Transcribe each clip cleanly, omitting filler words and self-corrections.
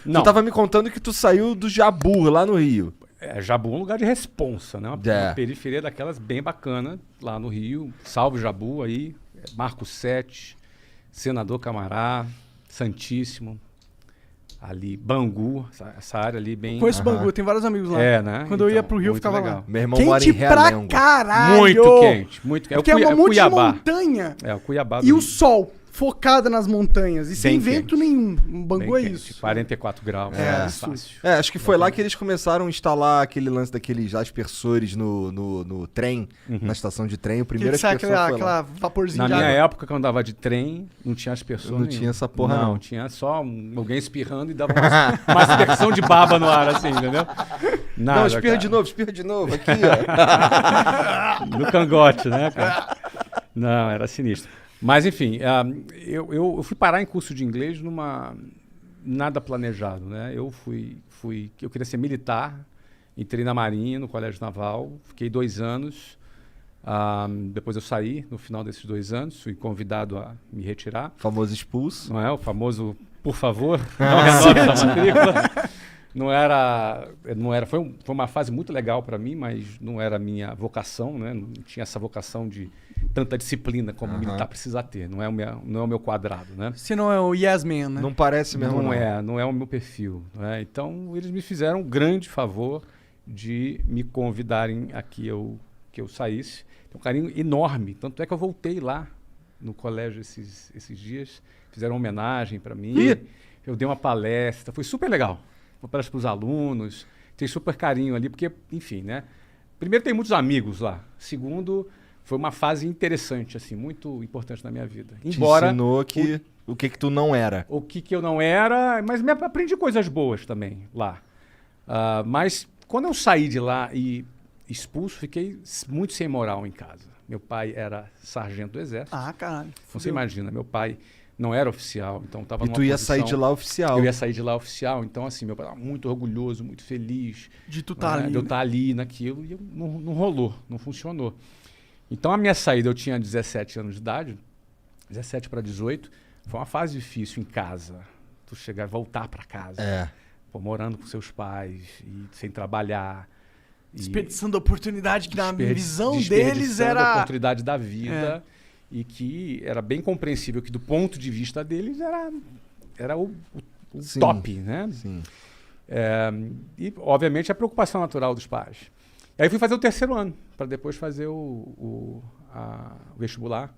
Não. Tu tava me contando que tu saiu do Jabur, lá no Rio. Jabu é um lugar de responsa, né? Uma periferia daquelas bem bacana lá no Rio. Salve Jabu aí, Marco 7, Senador Camará, Santíssimo, ali, Bangu, essa área ali bem... Conheço Bangu, tem vários amigos lá. Né? Quando eu ia pro Rio, eu muito ficava legal. lá. Meu irmão mora em Quente pra Realengo. caralho! Muito quente, muito quente. Porque é um monte de Cuiabá. montanha É, o Cuiabá do e o Rio. sol focado nas montanhas. E sem Bem vento quente. nenhum. Bangu Bem é quente, isso. 44 graus, fácil. Acho que foi lá que eles começaram a instalar aquele lance daqueles aspersores no trem, na estação de trem. O primeiro Que sai aspersor foi lá. aquela vaporzinho Na de minha água. época, quando eu andava de trem, não tinha aspersor Não nenhum. tinha essa porra, não. Tinha só alguém espirrando e dava uma aspersão de baba no ar, assim, entendeu? Nada, Não, espirra de novo, aqui, ó. No cangote, né, cara? Não, era sinistro. Mas, enfim, eu fui parar em curso de inglês nada planejado, né? Eu queria ser militar, entrei na Marinha, no Colégio Naval, fiquei 2 anos. Depois eu saí, no final desses 2 anos, fui convidado a me retirar. Famoso expulso. Não é? O famoso, por favor, não renove essa matrícula. Não era, foi uma fase muito legal para mim, mas não era a minha vocação, né? Não tinha essa vocação de tanta disciplina como o militar precisa ter. Não é o meu quadrado, né? Você não é o Yes Man, né? Não parece mesmo, não é o meu perfil. Né? Então, eles me fizeram um grande favor de me convidarem a que eu saísse. Tem um carinho enorme. Tanto é que eu voltei lá no colégio esses dias. Fizeram uma homenagem para mim. Eu dei uma palestra. Foi super legal. Uma palestra para os alunos. Tem super carinho ali, porque, enfim, né? Primeiro, tem muitos amigos lá. Segundo, foi uma fase interessante, assim, muito importante na minha vida. Embora te ensinou o que tu não era. O que eu não era, mas aprendi coisas boas também lá. Mas quando eu saí de lá e expulso, fiquei muito sem moral em casa. Meu pai era sargento do exército. Caralho. Você imagina, meu pai não era oficial, então estava numa E tu ia posição, sair de lá oficial. Eu ia sair de lá oficial, então assim, meu pai estava muito orgulhoso, muito feliz. De tu tá ali. De eu estar ali naquilo, e não rolou, não funcionou. Então a minha saída, eu tinha 17 anos de idade, 17 para 18, foi uma fase difícil em casa. Tu chegar e voltar para casa, morando com seus pais, e sem trabalhar. Desperdiçando a oportunidade que na visão deles era... a oportunidade da vida. E que era bem compreensível que do ponto de vista deles era o top, né? Sim. E, obviamente, a preocupação natural dos pais. E aí fui fazer o 3º ano, para depois fazer o vestibular.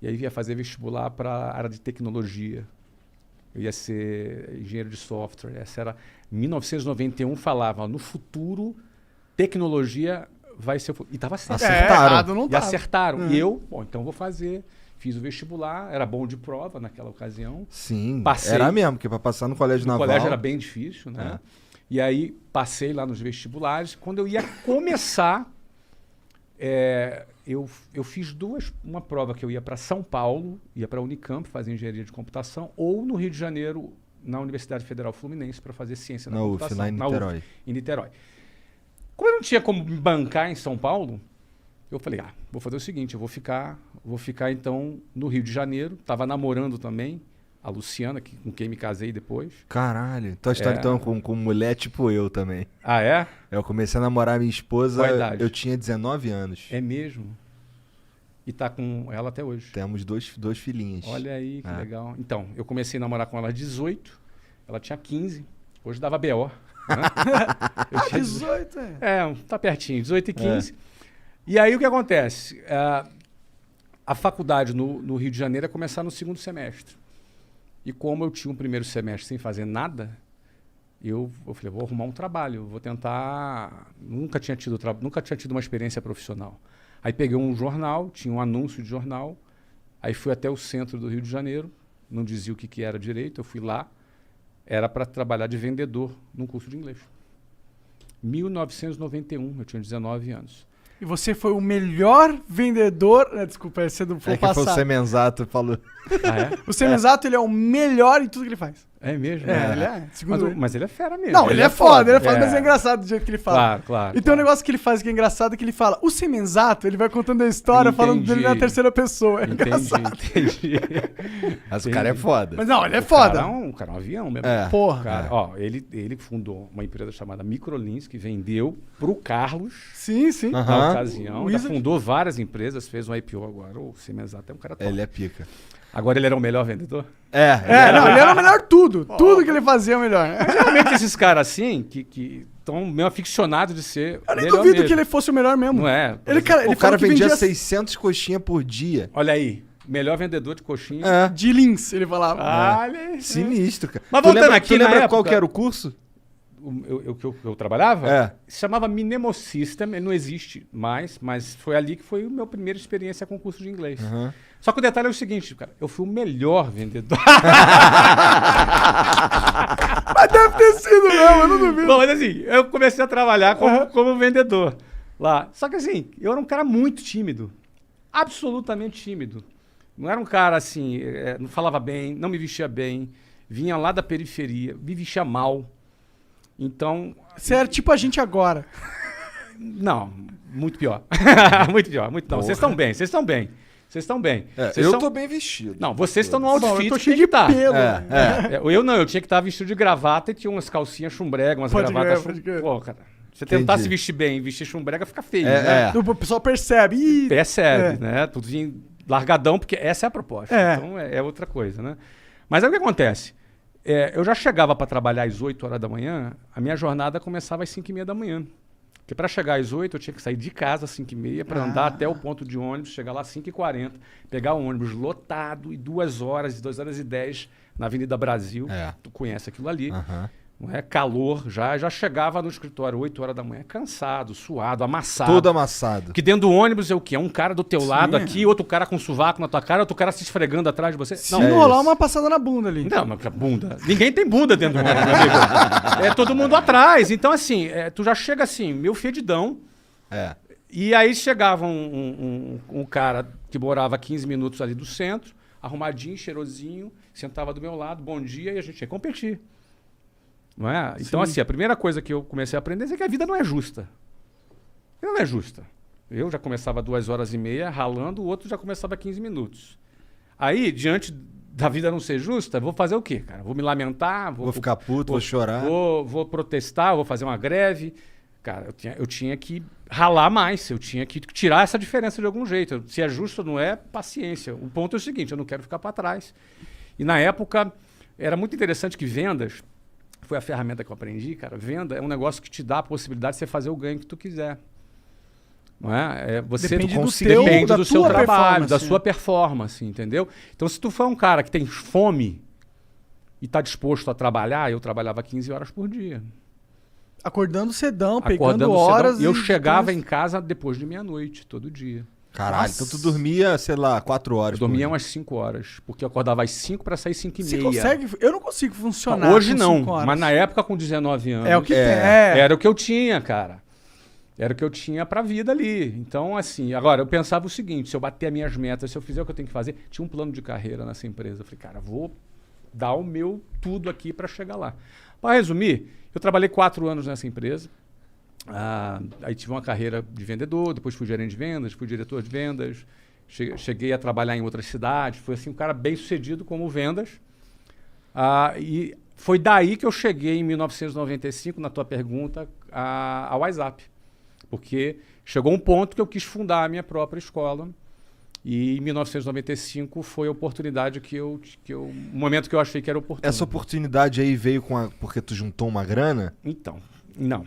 E aí ia fazer vestibular para a área de tecnologia. Eu ia ser engenheiro de software. Essa era... Em 1991 falava, no futuro, tecnologia vai ser... E estava certo. Acertaram. Não E tava. acertaram. E eu, então vou fazer. Fiz o vestibular, era bom de prova naquela ocasião. Sim, Passei. era mesmo, porque para passar no colégio naval... O colégio era bem difícil, né? E aí passei lá nos vestibulares. Quando eu ia começar, eu fiz uma prova que eu ia para São Paulo, ia para a Unicamp fazer engenharia de computação, ou no Rio de Janeiro, na Universidade Federal Fluminense, para fazer ciência da computação. lá em Niterói. Em Niterói. Como eu não tinha como me bancar em São Paulo, eu falei, vou fazer o seguinte, eu vou ficar então no Rio de Janeiro. Tava namorando também a Luciana, com quem me casei depois. Caralho, tua história então com mulher tipo eu também. Ah, é? Eu comecei a namorar minha esposa, Qual a idade? Eu tinha 19 anos. É mesmo? E tá com ela até hoje? Temos dois filhinhos. Olha aí, que legal. Então, eu comecei a namorar com ela aos 18, ela tinha 15, hoje dava BO. Né? Eu tinha 18, tá pertinho, 18 e 15. E aí o que acontece? A faculdade no Rio de Janeiro ia começar no 2º semestre. E como eu tinha um 1º semestre sem fazer nada, eu falei, vou arrumar um trabalho, vou tentar... Nunca tinha tido uma experiência profissional. Aí peguei um jornal, tinha um anúncio de jornal, aí fui até o centro do Rio de Janeiro, não dizia o que era direito, eu fui lá, era para trabalhar de vendedor num curso de inglês. 1991, eu tinha 19 anos. E você foi o melhor vendedor... Desculpa, esse é do que passado. foi o Semenzato falou. O Semenzato, ele é o melhor em tudo que ele faz. É mesmo? Ele é. Segundo Mas ele é fera mesmo. Não, ele é foda, mas é engraçado do jeito que ele fala. Claro, claro. E tem um negócio que ele faz que é engraçado, que ele fala, o Semenzato, ele vai contando a história, falando dele na terceira pessoa. É engraçado. Entendi. Mas o cara é foda. Mas não, ele é foda. Cara é um avião mesmo. Porra. Cara, ó, ele fundou uma empresa chamada Microlins, que vendeu pro Carlos Sim, sim. na ocasião. Já Wizard. fundou várias empresas, fez um IPO agora. O Semenzato é um cara top. Ele é pica. Agora ele era o melhor vendedor? Ele era o melhor tudo. Tudo que ele fazia é o melhor. Realmente esses caras assim, que estão meio aficionados de ser Eu nem melhor duvido mesmo. que ele fosse o melhor mesmo. Não é? Ele, cara, ele O cara falou que vendia vendia 600 coxinhas por dia. Olha aí, melhor vendedor de coxinha. É. de Lins, ele falava. Olha aí. Sinistro, cara. Mas Tu voltando lembra, aqui tu na lembra época- qual que era o curso? Eu trabalhava? É. Se chamava Mnemosystem, ele não existe mais, mas foi ali que foi a minha primeira experiência com curso de inglês. Só que o detalhe é o seguinte, cara, eu fui o melhor vendedor. Mas deve ter sido mesmo, eu não duvido. Bom, mas assim, eu comecei a trabalhar como vendedor lá. Só que assim, eu era um cara muito tímido. Absolutamente tímido. Não era um cara assim, não falava bem, não me vestia bem, vinha lá da periferia, me vestia mal. Então, Você era tipo a gente agora. não, muito pior. Muito pior, muito não. Vocês estão bem, vocês estão bem. Vocês estão bem. Vocês eu são- tô bem vestido. Não, vocês estão no Bom, outfit eu tô que cheio tem de que estar. pelo. Eu não, eu tinha que estar vestido de gravata e tinha umas calcinhas chumbrega, umas Pode gravatas crer, pode crer. Pô, cara, você tentar Entendi. se vestir bem e vestir chumbrega fica feio, né? O pessoal percebe. Ih, Percebe, né? Tudo em largadão, porque essa é a proposta. É. Então é outra coisa, né? Mas aí o que acontece? Eu já chegava para trabalhar às 8 horas da manhã, a minha jornada começava às 5h30 da manhã. Porque para chegar às 8 eu tinha que sair de casa às 5h30 para andar até o ponto de ônibus, chegar lá às 5h40, pegar o ônibus lotado e 2 horas, 2h10 na Avenida Brasil. Tu conhece aquilo ali. Não é? Calor, já chegava no escritório 8 horas da manhã, cansado, suado, amassado. Todo amassado. Porque dentro do ônibus é o quê? É um cara do teu lado aqui, outro cara com sovaco na tua cara, outro cara se esfregando atrás de você. se Não, não rolar uma passada na bunda ali. não, mas bunda. Ninguém tem bunda dentro do ônibus, meu amigo. É todo mundo atrás. Então, assim, tu já chega assim, meio fedidão. É. E aí chegava um cara que morava a 15 minutos ali do centro, arrumadinho, cheirosinho, sentava do meu lado, bom dia, e a gente ia competir. Não é? Então, assim, a primeira coisa que eu comecei a aprender é que a vida não é justa. Ela não é justa. Eu já começava 2h30 ralando, o outro já começava 15 minutos. Aí, diante da vida não ser justa, vou fazer o quê, cara? Vou me lamentar? Vou ficar puto, vou chorar. Vou protestar, vou fazer uma greve. Cara, eu tinha que ralar mais, eu tinha que tirar essa diferença de algum jeito. Se é justo ou não é, paciência. O ponto é o seguinte, eu não quero ficar para trás. E na época, era muito interessante que vendas, foi a ferramenta que eu aprendi, cara. Venda é um negócio que te dá a possibilidade de você fazer o ganho que tu quiser. Não é? Você Depende do depende da do seu tua trabalho, da performance, sua performance, entendeu? Então, se tu for um cara que tem fome e está disposto a trabalhar, eu trabalhava 15 horas por dia. Acordando cedão, pegando Acordando horas. cedão. Eu chegava em casa depois de meia-noite, todo dia. Caralho, Nossa. então tu dormia, sei lá, 4 horas. Eu dormia por umas 5 horas, porque eu acordava às 5 para sair 5h30. Você consegue? Eu não consigo funcionar. Hoje com não, 5 horas. mas na época com 19 anos. É o que tem. Era o que eu tinha, cara. Era o que eu tinha pra vida ali. Então, assim, agora eu pensava o seguinte: se eu bater as minhas metas, se eu fizer o que eu tenho que fazer, tinha um plano de carreira nessa empresa. Eu falei, cara, vou dar o meu tudo aqui pra chegar lá. Para resumir, eu trabalhei 4 anos nessa empresa. Aí tive uma carreira de vendedor, depois fui gerente de vendas, fui diretor de vendas, cheguei a trabalhar em outras cidades, fui assim um cara bem sucedido como vendas. E foi daí que eu cheguei em 1995, na tua pergunta, ao WhatsApp. Porque chegou um ponto que eu quis fundar a minha própria escola. E em 1995 foi a oportunidade o momento que eu achei que era oportuno. Essa oportunidade aí veio porque tu juntou uma grana? Então, não.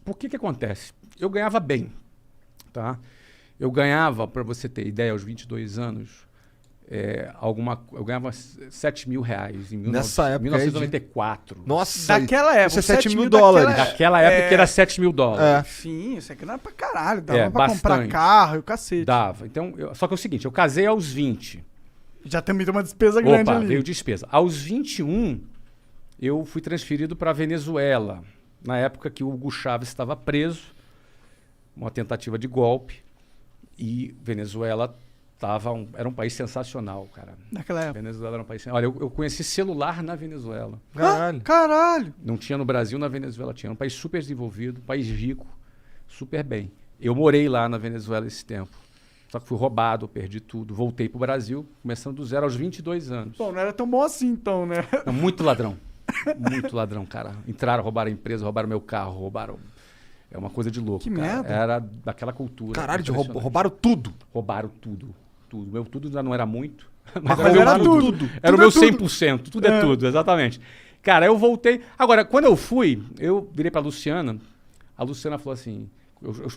Por que acontece? Eu ganhava bem, tá? Eu ganhava, para você ter ideia, aos 22 anos, eu ganhava 7 mil reais em Nessa época 1994. Nossa, Daquela época. isso é 7 mil daquela- dólares. Naquela época que era 7 mil dólares. Sim, isso aqui não era pra caralho. Dava pra bastante. comprar carro e o cacete. Dava. Então, só que é o seguinte, eu casei aos 20. Já também tem uma despesa grande Opa, ali. veio despesa. Aos 21, eu fui transferido para a Venezuela. Na época que o Hugo Chávez estava preso, uma tentativa de golpe, e Venezuela Era um país sensacional, cara. Naquela época. Venezuela era um país... Olha, eu conheci celular na Venezuela. Caralho. Caralho. Não tinha no Brasil, na Venezuela tinha. Era um país super desenvolvido, um país rico, super bem. Eu morei lá na Venezuela esse tempo. Só que fui roubado, perdi tudo. Voltei pro Brasil, começando do zero aos 22 anos. Pô, não era tão bom assim, então, né? Não, muito ladrão. Muito ladrão, cara. Entraram, roubaram a empresa, roubaram meu carro, roubaram... É uma coisa de louco, Que cara. merda. Era daquela cultura. Caralho, impressionante. roubaram tudo. Roubaram tudo. Tudo. Meu tudo já não era muito, Mas mas era era meu tudo. tudo. Era o meu Tudo é 100%. Tudo é tudo, exatamente. Cara, eu voltei... Agora, quando eu fui, eu virei pra Luciana. A Luciana falou assim...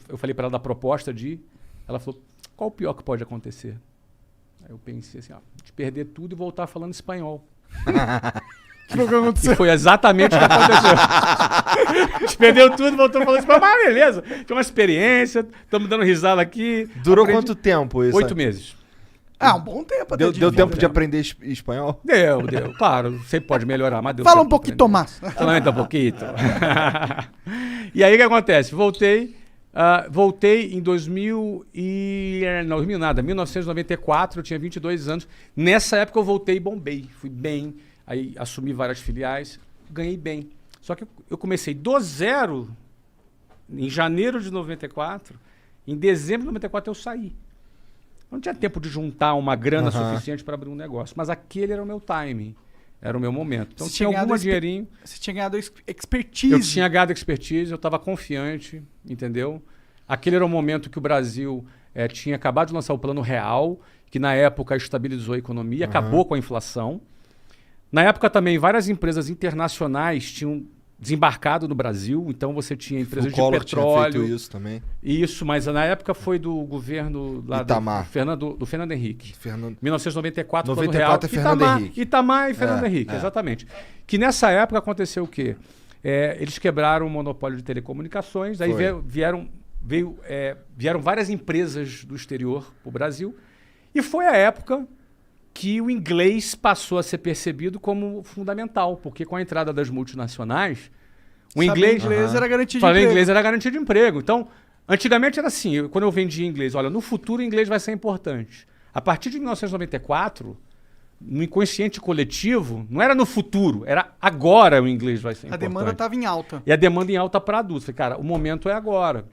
Eu falei pra ela da proposta de ir. Ela falou, qual o pior que pode acontecer? Aí eu pensei assim, ó, de perder tudo e voltar falando espanhol. Que foi o que aconteceu? E foi exatamente o que aconteceu. A gente perdeu tudo, voltou falando espanhol. Mas beleza, tinha uma experiência, estamos dando risada aqui. Durou quanto tempo isso? 8 meses. Ah, um bom tempo até. Deu tempo de aprender espanhol? Deu. Claro, sempre pode melhorar, mas deu. Fala tempo um de pouquinho, aprender. Tomás. Solamente um pouquinho. E aí o que acontece? Voltei em 1994, eu tinha 22 anos. Nessa época eu voltei e bombei. Fui bem, aí assumi várias filiais, ganhei bem. Só que eu comecei do zero em janeiro de 94, em dezembro de 94 eu saí. Não tinha tempo de juntar uma grana suficiente para abrir um negócio, mas aquele era o meu timing. Era o meu momento. Então tinha algum dinheirinho. Você tinha ganhado expertise. Eu tinha ganhado expertise, eu estava confiante, entendeu? Aquele era o momento que o Brasil tinha acabado de lançar o Plano Real, que na época estabilizou a economia, acabou com a inflação. Na época também, várias empresas internacionais tinham desembarcado no Brasil, então você tinha empresas de Collor petróleo. tinha feito isso também. Isso, mas na época foi do governo lá Itamar. do Fernando Henrique. Fernando... 1994, 94 Plano é Real. Fernando Henrique. Itamar e Fernando Henrique, exatamente. Que nessa época aconteceu o quê? Eles quebraram o monopólio de telecomunicações, aí vieram várias empresas do exterior para o Brasil, e foi a época que o inglês passou a ser percebido como fundamental, porque com a entrada das multinacionais, o inglês era garantia de falar emprego. inglês era garantia de emprego. Então, antigamente era assim, quando eu vendia inglês, olha, no futuro o inglês vai ser importante. A partir de 1994, no inconsciente coletivo, não era no futuro, era agora o inglês vai ser importante. A demanda estava em alta. E a demanda em alta para adultos. Falei, cara, o momento é agora.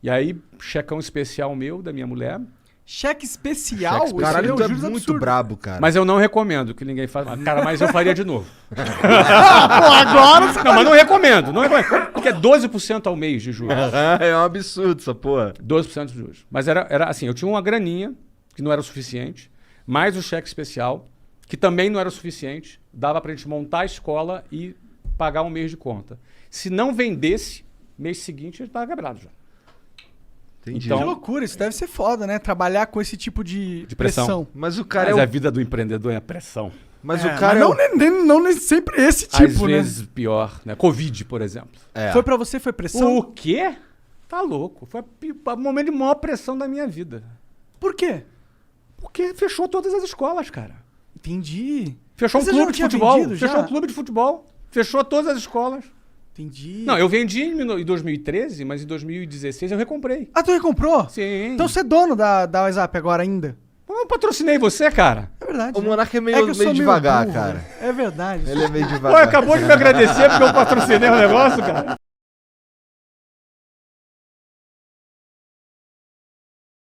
E aí, checão especial meu, da minha mulher. Cheque especial? Cheque Caralho, Isso tu é é um juros muito absurdo. brabo, cara. Mas eu não recomendo que ninguém faça. Cara, mas eu faria de novo. Pô, agora você Não, mas não recomendo. Não recomendo. Porque é 12% ao mês de juros. É um absurdo essa porra. 12% de juros. Mas era assim, eu tinha uma graninha, que não era o suficiente, mais o cheque especial, que também não era o suficiente, dava pra gente montar a escola e pagar um mês de conta. Se não vendesse, mês seguinte a gente tava quebrado já. Entendi. Então- Que loucura, isso deve ser foda, né? Trabalhar com esse tipo de pressão. Mas o cara Mas é a o... vida do empreendedor é a pressão. Mas É, o cara mas é o... não nem sempre esse Às tipo, né? vezes pior, né? Covid, por exemplo. É. Foi pra você, foi pressão? O quê? Tá louco. Foi o momento de maior pressão da minha vida. Por quê? Porque fechou todas as escolas, cara. Entendi. Fechou um Mas você já clube não de tinha futebol. vendido já? Fechou um clube de futebol. Fechou todas as escolas. Entendi. Não, eu vendi em 2013, mas em 2016 eu recomprei. Ah, tu recomprou? Sim. Então você é dono da WhatsApp agora ainda? Eu patrocinei você, cara. É verdade. O né? Monark é que meio, eu sou meio devagar, burro, cara. né? É verdade. Ele é meio Pô, devagar. acabou de me agradecer porque eu patrocinei o negócio, cara.